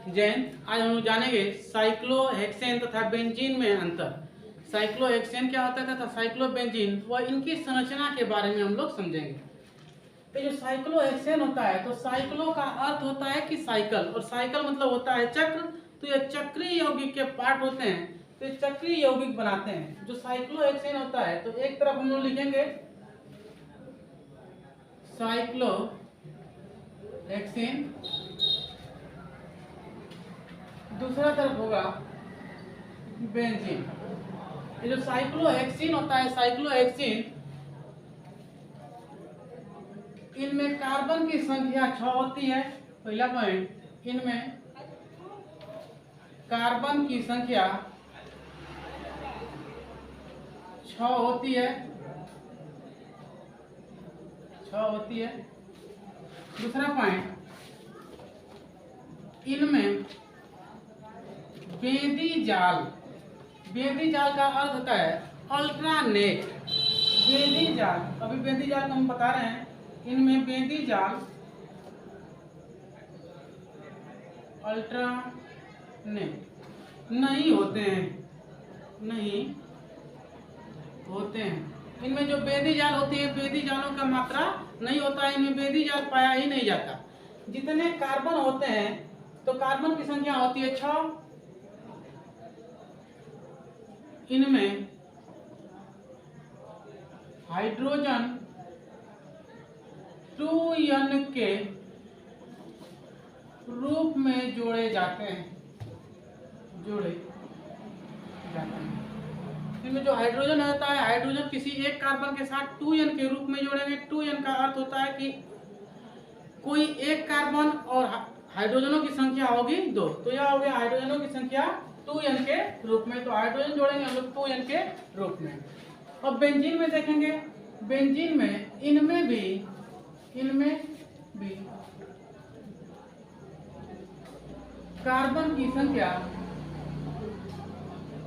जैन। आज हम लोग जानेंगे साइक्लोहेक्सेन तथा बेंजीन में अंतर। साइक्लोहेक्सेन क्या होता है तथा साइक्लोबेंजीन व इनकी संरचना के बारे में हम लोग समझेंगे। तो जो साइक्लोहेक्सेन होता है, तो साइक्लो का अर्थ होता है कि साइकिल, और साइकिल मतलब होता है चक्र। तो ये चक्रीय यौगिक के पार्ट होते हैं, तो ये चक्रीय यौगिक बनाते हैं जो साइक्लोहेक्सेन होता है। तो एक तरफ हम लोग लिखेंगे साइक्लोहेक्सेन, दूसरा तरफ होगा बेंजीन। ये जो साइक्लोहेक्सीन होता है, साइक्लोहेक्सीन, इनमें कार्बन की संख्या 6 होती है। पहला पॉइंट, इनमें कार्बन की संख्या 6 होती है, 6 होती है। दूसरा पॉइंट, इनमें बेदी जाल, बेदी जाल का अर्थ होता है अल्ट्रानेट। बेदी जाल, अभी बेदी जाल को हम बता रहे हैं। इनमें बेदी जाल अल्ट्रानेट नहीं होते हैं, नहीं होते हैं। इनमें जो बेदी जाल होती है, बेदी जालों का मात्रा नहीं होता है, इनमें बेदी जाल पाया ही नहीं जाता। जितने कार्बन होते हैं, तो कार्बन की संख्या होती है 6। इनमें हाइड्रोजन 2n के रूप में जोड़े जाते हैं, जोड़े जाते हैं। इनमें जो हाइड्रोजन होता है, हाइड्रोजन किसी एक कार्बन के साथ 2n के रूप में जोड़ेंगे। 2n का अर्थ होता है कि कोई एक कार्बन और हाइड्रोजनों की संख्या होगी 2, तो यह हो गया हाइड्रोजनों की संख्या 2n के रूप में। तो हाइड्रोजन जोड़ेंगे हम लोग 2n के रूप में। अब बेंजीन में देखेंगे, बेंजीन में इनमें भी कार्बन की संख्या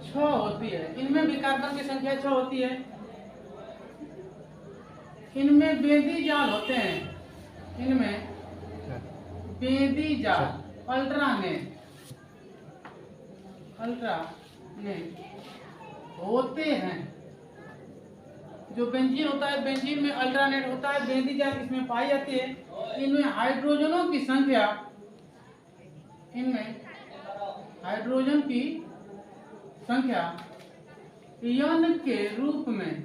6 होती है। इनमें भी कार्बन की संख्या 6 होती है। इनमें बेदी जाल होते हैं, इनमें बेदी जाल अल्ट्रानेट होते हैं। जो बेंजीन होता है, बेंजीन में अल्ट्रानेट होता है, बेदी जाल इसमें पाई जाती है। इनमें हाइड्रोजनों की संख्या, इनमें हाइड्रोजन की संख्या n के रूप में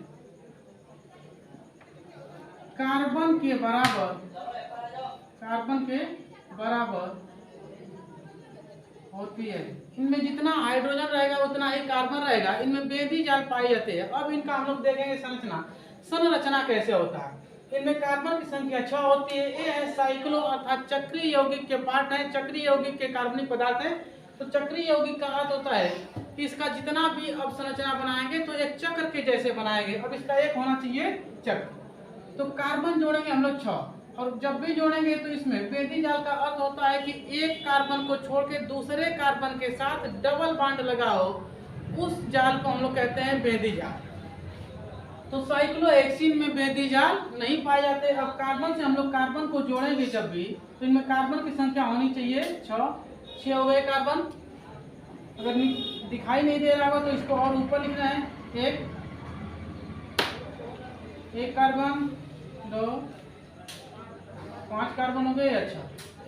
कार्बन के बराबर होती है। इनमें जितना हाइड्रोजन रहेगा उतना ही कार्बन रहेगा। इनमें बेदी जाल पाई जाती है। अब इनका हम लोग देखेंगे संरचना कैसे होता है। इनमें कार्बन की संख्या 6 होती है। ये है साइक्लो अर्थात चक्रीय यौगिक के पार्ट है, चक्रीय यौगिक के कार्बनिक पदार्थ है। तो चक्रीय यौगिक का अर्थ होता है कि इसका जितना भी अब संरचना बनाएंगे तो एक चक्र के जैसे बनाएंगे। अब इसका एक होना चाहिए चक्र। तो कार्बन जोड़ेंगे हम लोग 6, और जब भी जोड़ेंगे तो इसमें बेदी जाल का अर्थ होता है कि एक कार्बन को छोड़ के दूसरे कार्बन के साथ डबल बॉन्ड लगाओ, उस जाल को हम लोग कहते हैं बेदी जाल। तो साइक्लोहेक्सीन में बेदी जाल नहीं पाए जाते। अब कार्बन से हम लोग कार्बन को जोड़ेंगे जब भी, तो इनमें कार्बन की संख्या होनी चाहिए 6 हो गए कार्बन। अगर दिखाई नहीं दे रहा होगा तो इसको और ऊपर लिखना है। एक कार्बन, 2, 5 कार्बन हो गए। अच्छा,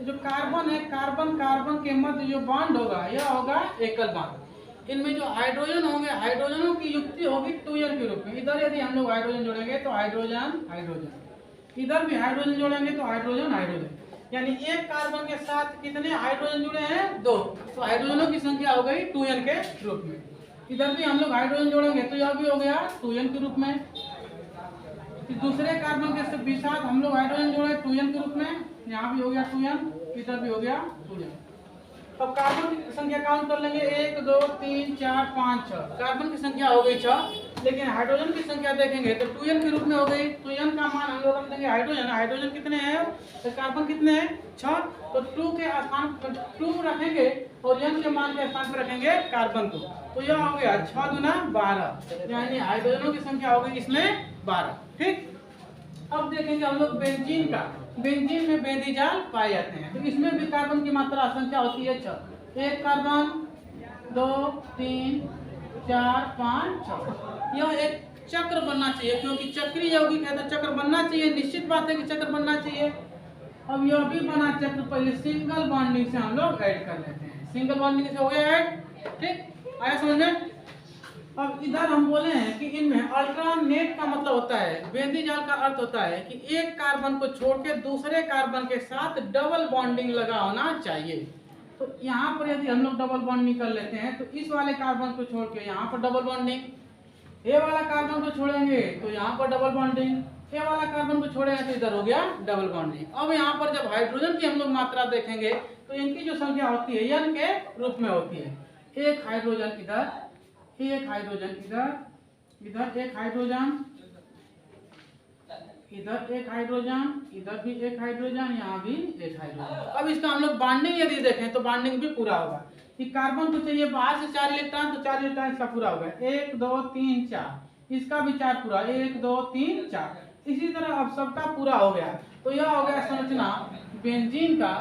जो कार्बन है, कार्बन के मध्य जो बॉन्ड होगा यह होगा एकल बॉन्ड। इनमें जो हाइड्रोजन होंगे, हाइड्रोजनों की युक्ति होगी 2n के रूप में। इधर यदि हम लोग हाइड्रोजन जोड़ेंगे तो हाइड्रोजन, इधर भी हाइड्रोजन जोड़ेंगे तो हाइड्रोजन। यानी एक कार्बन के साथ कितने हाइड्रोजन जुड़े हैं? 2। तो हाइड्रोजनों की संख्या हो गई 2n के रूप में। इधर भी हम लोग हाइड्रोजन जोड़ेंगे तो यह भी हो गया 2n के रूप में। दूसरे कार्बन के साथ हम लोग हाइड्रोजन जोड़े 2n के रूप में, यहाँ भी हो गया 2n, इधर भी हो गया 2n। अब कार्बन की संख्या काउंट कर लेंगे, 1 2 3 4 5 6। कार्बन की संख्या हो गई 6, लेकिन हाइड्रोजन की संख्या देखेंगे तो 2n के रूप में हो गई। तो n का मान हम लोग रख देंगे हाइड्रोजन कितने हैं, तो कार्बन कितने हैं 6। तो 2 के स्थान पर 2 रखेंगे और n के मान के स्थान पर रखेंगे कार्बन को। तो यह हो गया 6 गुना 12, यानी हाइड्रोजनों की संख्या हो गई इसमें 12। ठीक, अब देखेंगे हम लोग बेंजीन का। बेंजीन में बेंजीन जाल पाए जाते हैं। तो इसमें भी कार्बन की मात्रा संख्या होती है 6। एक कार्बन, 2, 3, 4, 5, 6। यह एक चक्र बनना चाहिए, क्योंकि चक्रीय यौगिक है तो चक्र बनना चाहिए, निश्चित बात है कि चक्र बनना चाहिए। अब यह भी बना चक्र, पहले सिंगल बॉन्डिंग से हम लोग ऐड कर लेते हैं। सिंगल बॉन्डिंग से हो गया ऐड, ठीक, आया समझ में। अब इधर हम बोले हैं कि इनमें अल्टरनेट का मतलब होता है, बेंजीन जाल का अर्थ होता है कि एक कार्बन को छोड़ के दूसरे कार्बन के साथ डबल बॉन्डिंग लगा होना चाहिए। तो यहाँ पर यदि हम लोग डबल बॉन्डिंग कर लेते हैं तो इस वाले कार्बन को छोड़ के यहाँ पर डबल बॉन्डिंग, ए वाला कार्बन को छोड़ेंगे तो यहाँ पर डबल बॉन्डिंग, ए वाला कार्बन को छोड़ेंगे तो इधर हो गया डबल बॉन्डिंग। अब यहाँ पर जब हाइड्रोजन की हम लोग मात्रा देखेंगे तो इनकी जो संख्या होती है n के रूप में होती है। एक हाइड्रोजन इधर, एक हाइड्रोजन इधर, इधर एक हाइड्रोजन, इधर एक हाइड्रोजन, इधर भी एक हाइड्रोजन, यहाँ भी एक हाइड्रोजन। अब इसका हम लोग बॉन्डिंग यदि देखें तो बॉन्डिंग भी पूरा होगा कि कार्बन को चाहिए बाहर से 4 इलेक्ट्रॉन, तो 4 इलेक्ट्रॉन इसका पूरा होगा, 1 2 3 4, इसका भी 4 पूरा, 1 2 3 4। इसी तरह अब सबका पूरा हो गया। तो यह हो गया संरचना बेंजीन का,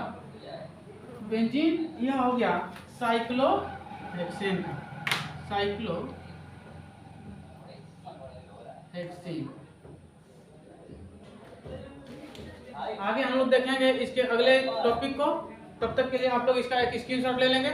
बेंजीन यह हो गया साइक्लोहेक्सेन का, साइक्लोहेक्सेन। आगे हम लोग देखेंगे इसके अगले टॉपिक को, तब तक के लिए आप लोग इसका एक स्क्रीनशॉट ले लेंगे।